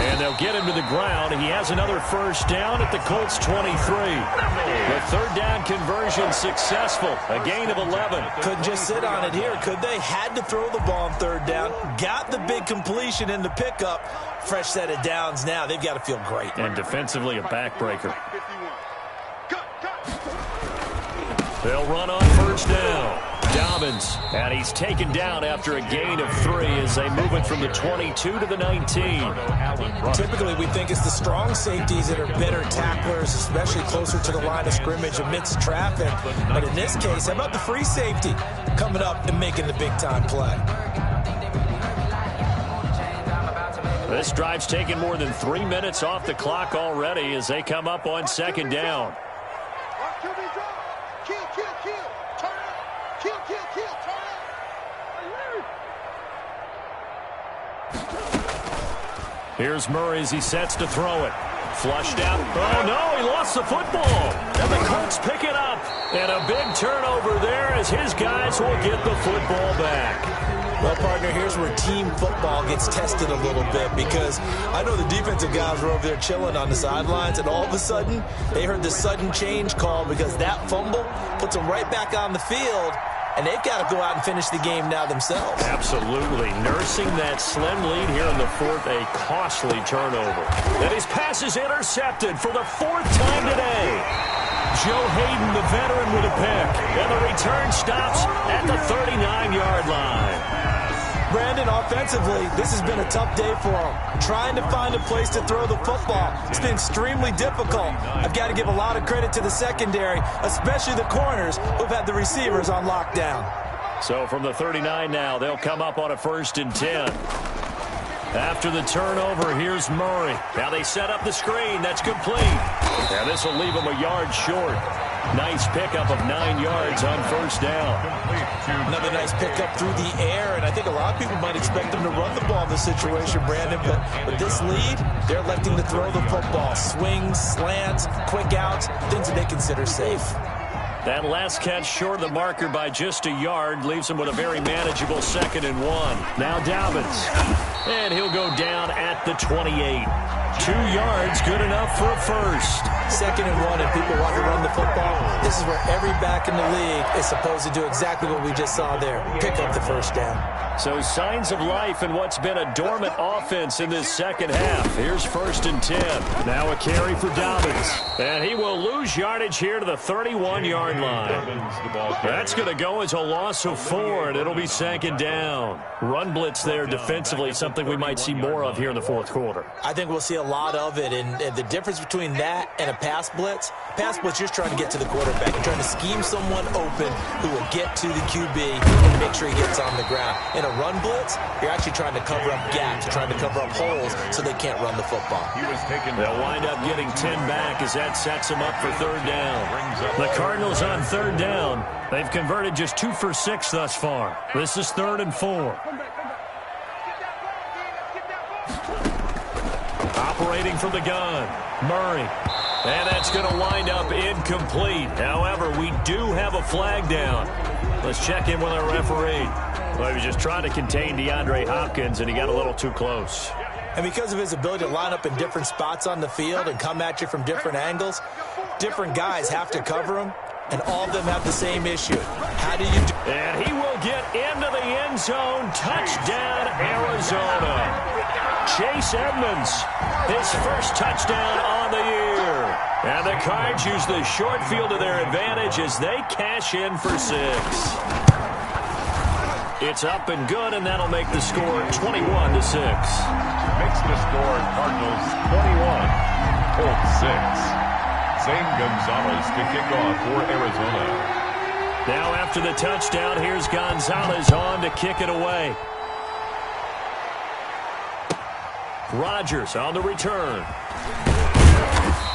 And they'll get him to the ground. He has another first down at the Colts 23. The 3rd down conversion successful. A gain of 11.
Couldn't just sit on it here, could they? Had to throw the ball on 3rd down. Got the big completion in the pickup. Fresh set of downs now. They've got to feel great.
And defensively, a backbreaker. They'll run on 1st down. Dobbins, and he's taken down after a gain of 3 as they move it from the 22 to the 19.
Typically, we think it's the strong safeties that are better tacklers, especially closer to the line of scrimmage amidst traffic. But in this case, how about the free safety coming up and making the big-time play?
This drive's taken more than 3 minutes off the clock already as they come up on 2nd down. Here's Murray as he sets to throw it. Flushed out. Oh, no, he lost the football. And the Colts pick it up. And a big turnover there as his guys will get the football back.
Well, partner, here's where team football gets tested a little bit because I know the defensive guys were over there chilling on the sidelines, and all of a sudden, they heard the sudden change call because that fumble puts them right back on the field, and they've got to go out and finish the game now themselves.
Absolutely. Nursing that slim lead here in the 4th, a costly turnover. And his pass is intercepted for the 4th time today. Joe Hayden, the veteran, with a pick. And the return stops at the 39-yard line.
Brandon, offensively, this has been a tough day for him. Trying to find a place to throw the football. It's been extremely difficult. I've got to give a lot of credit to the secondary, especially the corners who've had the receivers on lockdown.
So from the 39 now, they'll come up on a 1st and 10. After the turnover, here's Murray. Now they set up the screen. That's complete. And this will leave him a yard short. Nice pickup of 9 yards on 1st down.
Another nice pickup through the air, and I think a lot of people might expect them to run the ball in this situation, Brandon, but with this lead, they're electing to throw the football. Swings, slants, quick outs, things that they consider safe.
That last catch short of the marker by just a yard leaves him with a very manageable 2nd and 1. Now Dobbins, and he'll go down at the 28. 2 yards, good enough for a first.
2nd and 1, and people want to run the football. This is where every back in the league is supposed to do exactly what we just saw there. Pick up the first down.
So signs of life in what's been a dormant offense in this second half. Here's 1st and 10. Now a carry for Dobbins. And he will lose yardage here to the 31-yard line. That's going to go as a loss of 4, and it'll be 2nd down. Run blitz there defensively, something we might see more of here in the 4th quarter.
I think we'll see a lot of it, and the difference between that and a
pass blitz, you're trying to get to the quarterback. You're trying to scheme someone open who will get to the QB and make sure he gets on the ground. In a run blitz, you're actually trying to cover up gaps, trying to cover up holes so they can't run the football.
They'll wind up getting 10 back as that sets them up for third down. The Cardinals on third down. They've converted just 2 for 6 thus far. This is 3rd and 4. Operating from the gun, Murray. And that's going to wind up incomplete. However, we do have a flag down. Let's check in with our referee. Well, he was just trying to contain DeAndre Hopkins, and he got a little too close.
And because of his ability to line up in different spots on the field and come at you from different angles, different guys have to cover him, and all of them have the same issue. How do you do?
And he will get into the end zone. Touchdown, Arizona. Chase Edmonds, his first touchdown on the year. And the Cards use the short field to their advantage as they cash in for 6. It's up and good, and that'll make the score 21-6.
Makes the score Cardinals 21, Colts 6. Zane Gonzalez to kick off for Arizona.
Now after the touchdown, here's Gonzalez on to kick it away. Rodgers on the return.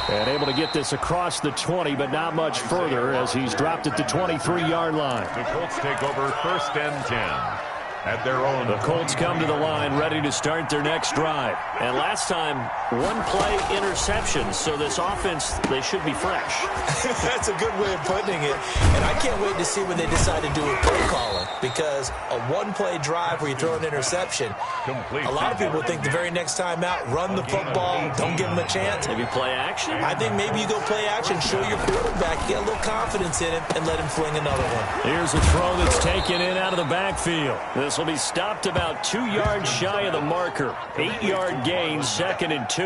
And able to get this across the 20, but not much further as he's dropped at the 23-yard line.
The Colts take over 1st and 10 at their own.
The Colts come to the line ready to start their next drive. And last time, 1-play interception, so this offense, they should be fresh.
That's a good way of putting it. And I can't wait to see when they decide to do a play calling, because a 1-play drive where you throw an interception, a lot of people think the very next time out, run the football, don't give them a chance.
Maybe play action?
I think maybe you go play action, show your quarterback, get a little confidence in him, and let him fling another one.
Here's a throw that's taken in out of the backfield. This will be stopped about 2 yards shy of the marker. 8-yard gain, 2nd and 2.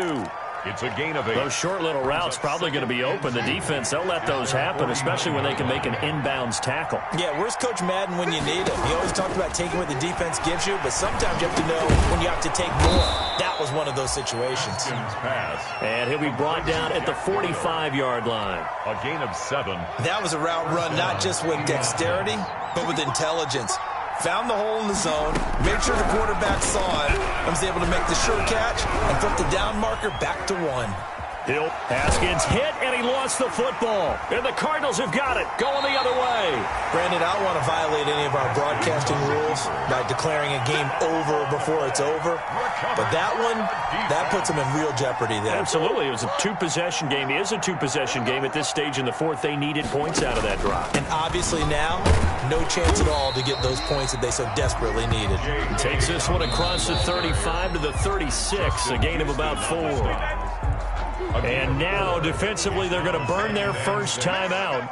It's a gain of 8.
Those short little routes probably going to be open. The defense, they'll let those happen, especially when they can make an inbounds tackle.
Yeah, where's Coach Madden when you need him? He always talked about taking what the defense gives you, but sometimes you have to know when you have to take more. That was one of those situations.
And he'll be brought down at the 45-yard line.
A gain of 7.
That was a route run not just with dexterity, but with intelligence. Found the hole in the zone, made sure the quarterback saw it, and was able to make the sure catch and flip the down marker back to 1.
Hill, Haskins hit, and he lost the football. And the Cardinals have got it, going the other way.
Brandon, I don't want to violate any of our broadcasting rules by declaring a game over before it's over. But that one, that puts them in real jeopardy there.
Absolutely. It was a 2-possession game. It is a 2-possession game at this stage in the 4th. They needed points out of that drive.
And obviously now, no chance at all to get those points that they so desperately needed.
Takes this one across the 35 to the 36, a gain of about 4. And now, defensively, they're going to burn their first time out.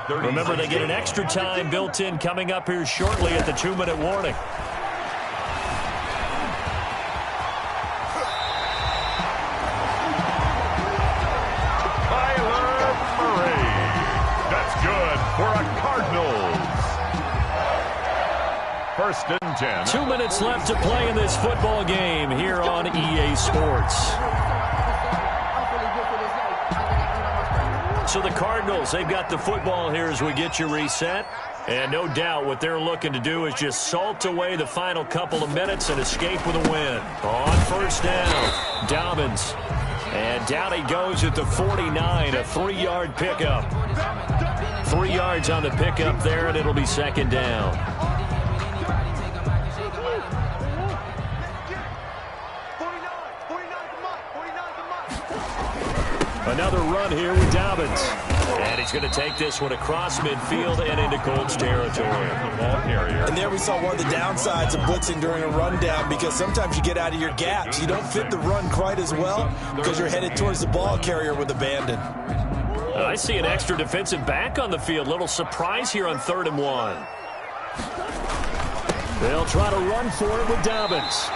Remember, they get an extra time built in coming up here shortly at the 2-minute warning.
Kyler Murray. That's good for a Cardinals. 1st and 10.
2 minutes left to play in this football game here on EA Sports. So the Cardinals, they've got the football here as we get you reset. And no doubt what they're looking to do is just salt away the final couple of minutes and escape with a win. On 1st down, Dobbins. And down he goes at the 49, a 3-yard pickup. 3 yards on the pickup there, and it'll be 2nd down. Another run here with Dobbins. And he's going to take this one across midfield and into Colts territory.
And there we saw one of the downsides of blitzing during a rundown, because sometimes you get out of your gaps. You don't fit the run quite as well because you're headed towards the ball carrier with abandon.
I see an extra defensive back on the field. Little surprise here on 3rd and 1. They'll try to run for it with Dobbins.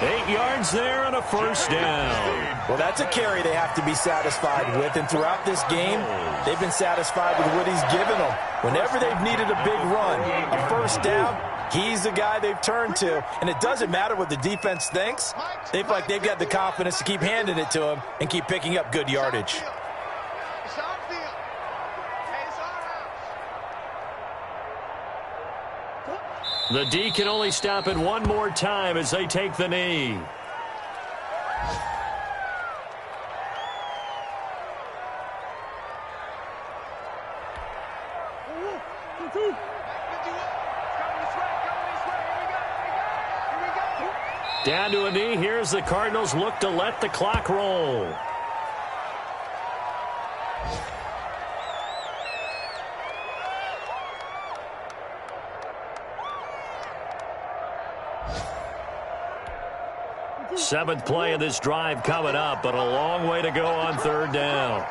8 yards there and a 1st down.
Well, that's a carry they have to be satisfied with, and throughout this game, they've been satisfied with what he's given them. Whenever they've needed a big run, a 1st down,
He's the guy they've turned to, and it doesn't matter what the defense thinks. They feel like they've got the confidence to keep handing it to him and keep picking up good yardage.
The D can only stop it one more time as they take the knee. Down to a knee. Here's the Cardinals look to let the clock roll. Seventh play of this drive coming up, but a long way to go on third down.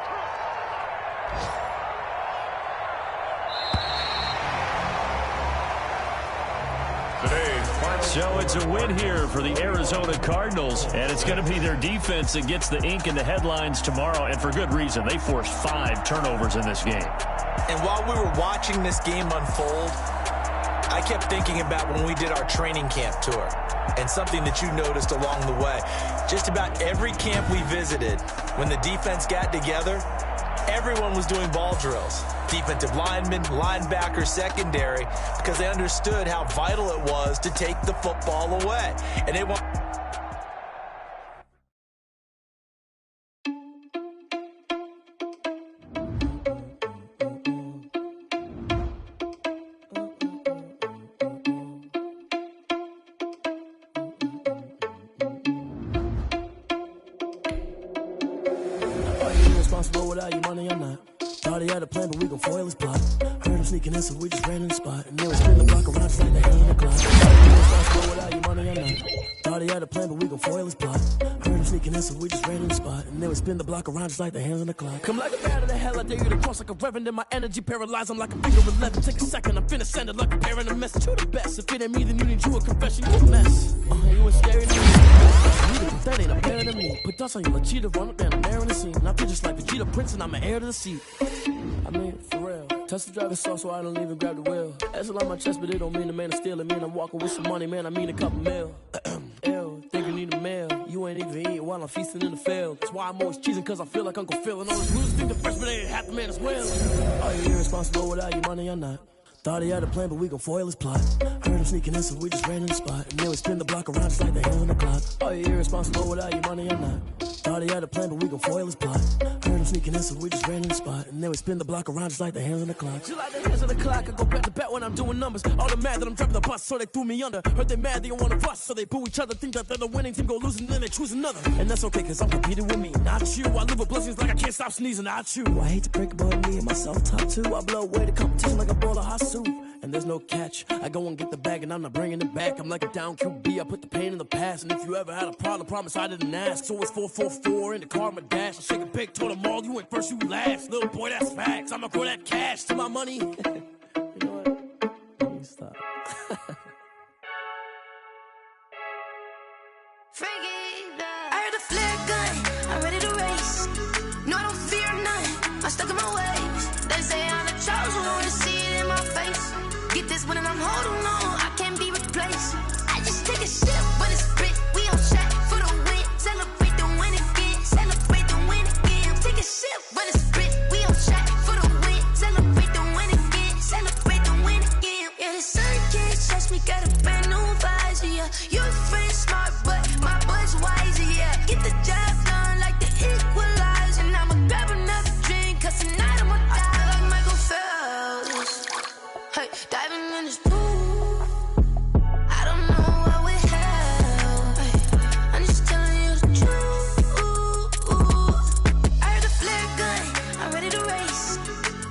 So it's a win here for the Arizona Cardinals, and it's going to be their defense that gets the ink in the headlines tomorrow, and for good reason. They forced 5 turnovers in this game.
And while we were watching this game unfold, I kept thinking about when we did our training camp tour and something that you noticed along the way. Just about every camp we visited, when the defense got together, everyone was doing ball drills. Defensive linemen, linebackers, secondary, because they understood how vital it was to take the football away. And they want...
Without your money, I'm not. Thought he had a plan, but we gon' foil his plot. Heard him sneaking in, so we just ran in the spot. And then we spin the block around just like the hand on the clock. Without your money, I'm not. Thought he had a plan, but we gon' foil his plot. Heard him sneaking in, so we just ran in the spot. And then we spin the block around just like the hands on the clock. Come like a bat of the hell, I dare you to cross like a reverend. In my energy paralyzed, I'm like a figure of 11. Take a second, I'm finna send it like a parent a message to the best. If it ain't me, then you need you a confession, you a mess. You was scary to me. That ain't a parent of me. Put dust on you like cheetah, run up down, I'm there in the scene. I feel just like Vegeta Prince, and I'm an heir to the seat. I mean, for real. Touch the driver's soft, so I don't even grab the wheel. That's on my chest, but it don't mean the man is stealing. Mean I'm walking with some money, man, I mean a couple mil. Ew, think you need a meal. You ain't even eating while I'm feasting in the field. That's why I'm always cheesing, cause I feel like Uncle Phil. And all these losers think the freshman ain't half the man as well. Are you irresponsible without your money or not? Thought he had a plan, but we gon' foil his plot. Heard him sneaking in, so we just ran in the spot. And then we spin the block around just like the hands on the clock. Are you irresponsible without your money or not? Thought he had a plan, but we gon' foil his plot. Heard him sneaking in, so we just ran in the spot. And then we spin the block around just like the hands on the clock. Just like the hands on the clock, I go back to back when I'm doing numbers. All the mad that I'm driving the bus, so they threw me under. Heard they mad, they don't wanna bust, so they boo each other. Think that they're the winning team, go losing, then they choose another. And that's okay, cause I'm competing with me, not you. I live with blessings like I can't stop sneezing, not you. I hate to break about me and my self-talk too. I blow away the competition like a bowl of hot soup. And there's no catch. I go and get the bag and I'm not bringing it back. I'm like a down QB, I put the pain in the past. And if you ever had a problem, promise I didn't ask. So it's 444 in the car, my dash. I shake a big, told them all, you went first, you last. Little boy, that's facts. I'ma grow that cash to my money. You know what? Let me stop.
I heard a flare gun, I'm ready to race. No, I don't fear none, I'm stuck in my ways. They say I'm the chosen one, to see it in my face. Get this one and I'm holding on, I can't be replaced. I just take a sip, but it's spit. We on shot for the win. Celebrate the win again, celebrate the win again. Take a sip, but it's spit. We on shot for the win. Celebrate the win again, celebrate the win again. Yeah, the sun can't touch me, got a brand new visor, yeah. Your friend smart, but my boy's wiser, yeah. Get the job done like the equalizer. And I'ma grab another drink, cause tonight I'ma die like Michael Phelps. Hey, diving in this pool, I don't know what we have. Hey, I'm just telling you the truth. I heard a flare gun, I'm ready to race.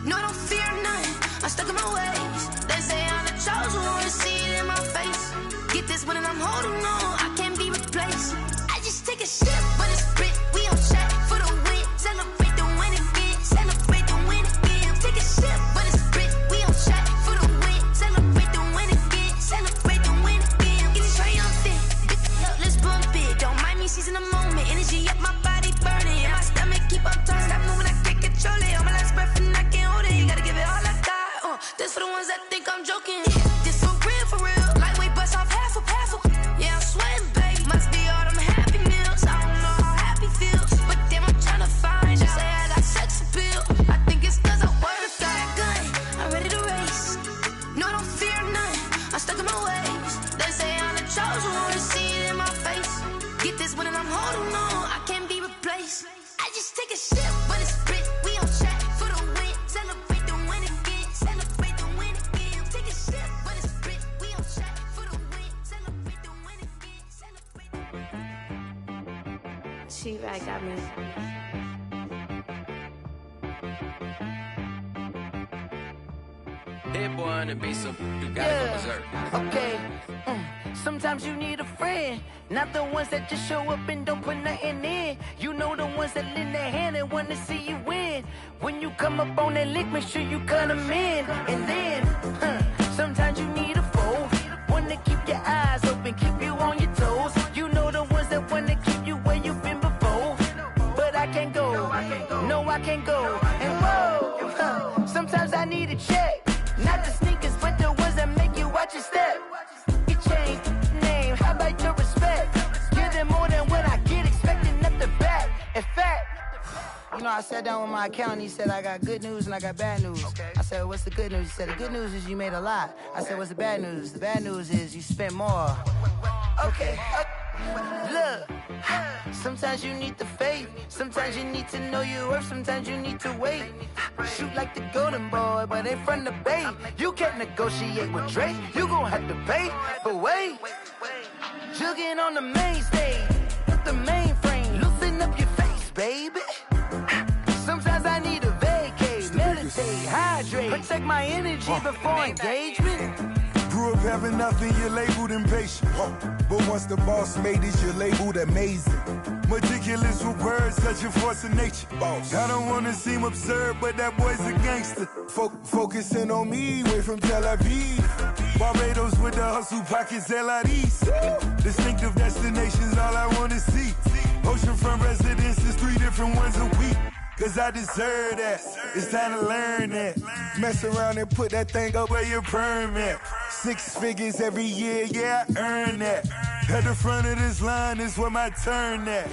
No, I don't fear none, I'm stuck in my ways. They say I'm the chosen one, to see it in my face. Get this one and I'm holding on, I can't be replaced. I just take a sip, but it's spit. We on shot for the win. Celebrate the win again, celebrate the win again. Take a sip, but it's spit. We on shot for the win. Celebrate the win again, celebrate the win again. Get it triumphant, up, let's bump it. Don't mind me seizing the moment. Energy up, my body burning. And my stomach keep up turning. Stop moving, I can't control it. On my last breath and I can't hold it. You gotta give it all I got. This for the ones that think I'm joking. This for real, for real. Like T-Rag got me.
Hit boy on the beat, so you gotta go berserk.
Okay. Sometimes you need a friend, not the ones that just show up and don't put nothing in. You know the ones that lend their hand and wanna see you win. When you come up on that lick, make sure you cut them in. And then, sometimes you need a foe, one to keep your eyes open, keep you on your toes. You know the ones that wanna keep you where you've been before. But I can't go, no I can't go. And whoa, sometimes I need a check. Not the sneakers, but the ones that make you watch your step. You change name, how about your respect? Give them more than what I get, expecting nothing back. In fact, you know, I sat down with my accountant, he said, I got good news and I got bad news. I said, what's the good news? He said, the good news is you made a lot. I said, what's the bad news? The bad news is you spent more. Okay. Look, sometimes you need the faith, sometimes you need to know your worth, sometimes you need to wait. Shoot like the golden boy, but ain't from the bay. You can't negotiate with Drake, you gon' have to pay. But wait, jugging on the main stage, with the mainframe, loosen up your face, baby. Sometimes I need a vacate, meditate, hydrate, protect my energy before engagement.
Grew up having nothing, you're labeled impatient. But once the boss made it, you're labeled amazing. Meticulous with words, such a force of nature. I don't wanna seem absurd, but that boy's a gangster. Focusing on me, way from Tel Aviv. Barbados with the hustle pockets, LIDs. Distinctive destinations, all I wanna see. Oceanfront residences, 3 different ones a week. Cause I deserve that, it's time to learn that. Mess around and put that thing up where your permit. 6 figures every year, yeah, I earn that. At the front of this line is where my turn at.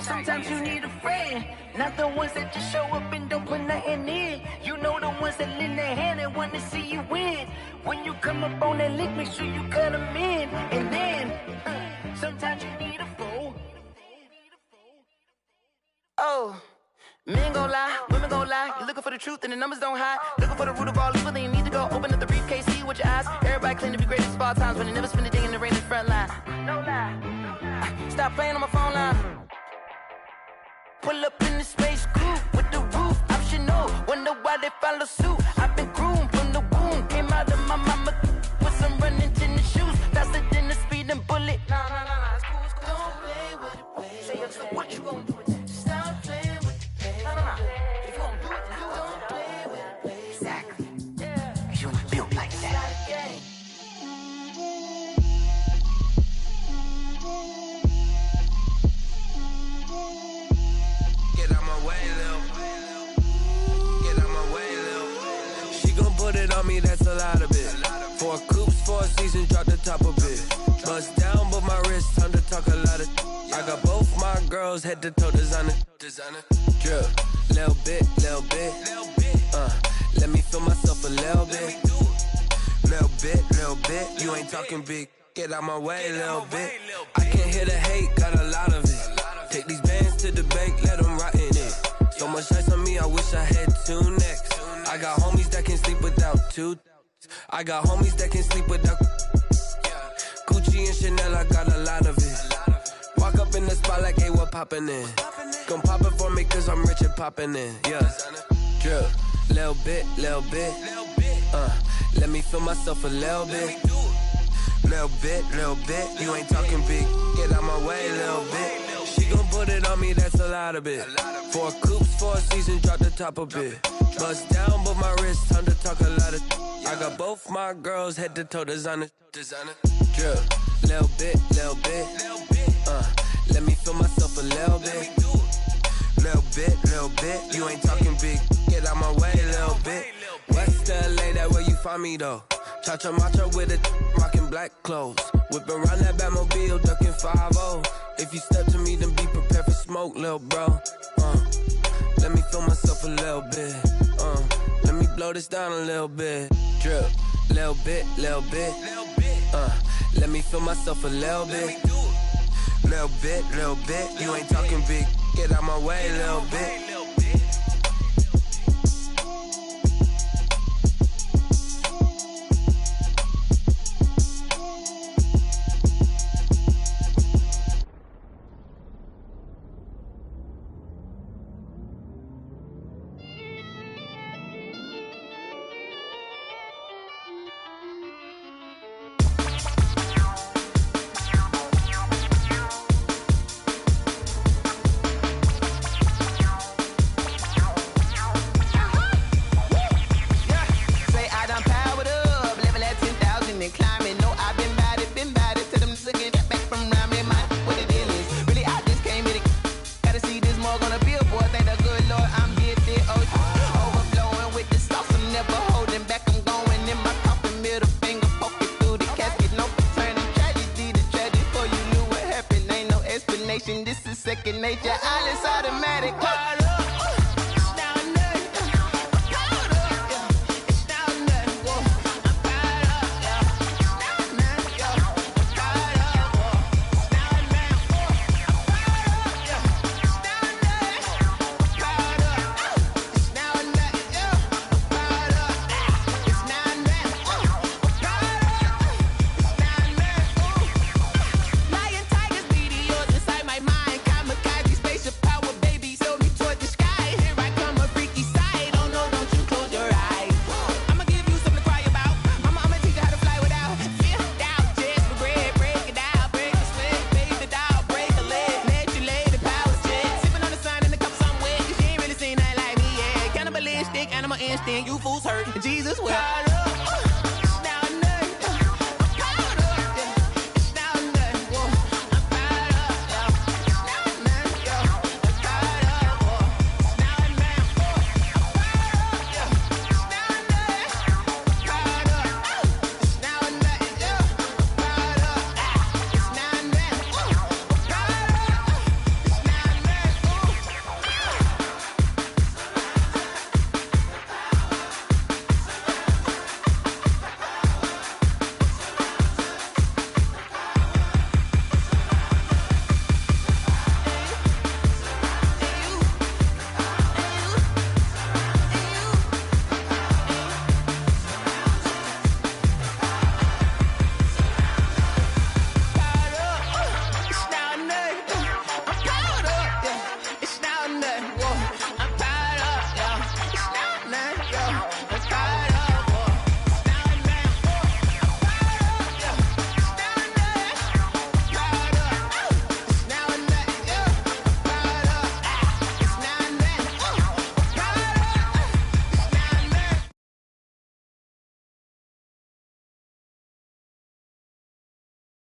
Sometimes you need a friend, not the ones that just show up and don't put nothing in. You know the ones that lend their hand and want to see you win. When you come up on that lick, make sure you cut them in. And then, sometimes you need a foe. Oh. Men gon' lie, women gon' lie. You're looking for the truth and the numbers don't hide. Looking for the root of all evil, then you need to go open up the briefcase, see with your eyes. Everybody claim to be greatest of all times, when they never spend a day in the rain in the front line. No lie. Stop playing on my phone line. Pull up in the space coupe with the roof optional. Wonder why they follow suit. I've been groomed from the womb. Came out of my mama with some running tennis shoes. Faster than the speeding bullet. Nah, it's cool, it's cool. Don't play with it, play. Say so what you gon' do with it? Stop playing with it. If you gon' do it, then don't play with it, play. Exactly. Yeah. You ain't built like that.
Get out my way, Lil. Get out my way, Lil. She gon' put it on me, that's a lot of it. 4 coops, 4 seasons, drop the top of it. Bust down, but my wrist, time to talk a lot of. I got both my girls head to toe designer. Drip, little bit. Let me feel myself a little bit. Little bit. You ain't talking big. Get out my way, little bit. I can't hear the hate, got a lot of it. Take these bands to the bank, let them rot in it. So much ice on me, I wish I had 2 necks. I got homies that can sleep without 2. I got homies that can sleep without Gucci and Chanel, I got a lot of it. Walk up in the spot like, hey, what poppin' in? Gon' pop it for me cause I'm rich and poppin' in, yeah. Drip, little bit. Let me feel myself a little bit. Little bit. You ain't talking big. Get out my way, little bit. She gon' put it on me, that's a lot of it. 4 coops, 4 seasons, drop the top of it. Bust down, but my wrist, time to talk a lot of. I got both my girls head to toe designer. Drip, little bit. Let me feel myself a little bit. Little bit. You ain't talking big. Get out my way, little bit. West LA, that where you find me though. Cha-cha matcha with it, rockin' black clothes. Whip around that Batmobile, ducking 5-0. If you step to me, then be prepared for smoke, lil' bro. Let me feel myself a little bit. Let me blow this down a little bit. Drip, little bit. Let me feel myself a little bit. Little bit. You ain't talking big. Get out my way, little bit.
second nature, all is automatic. Carlo.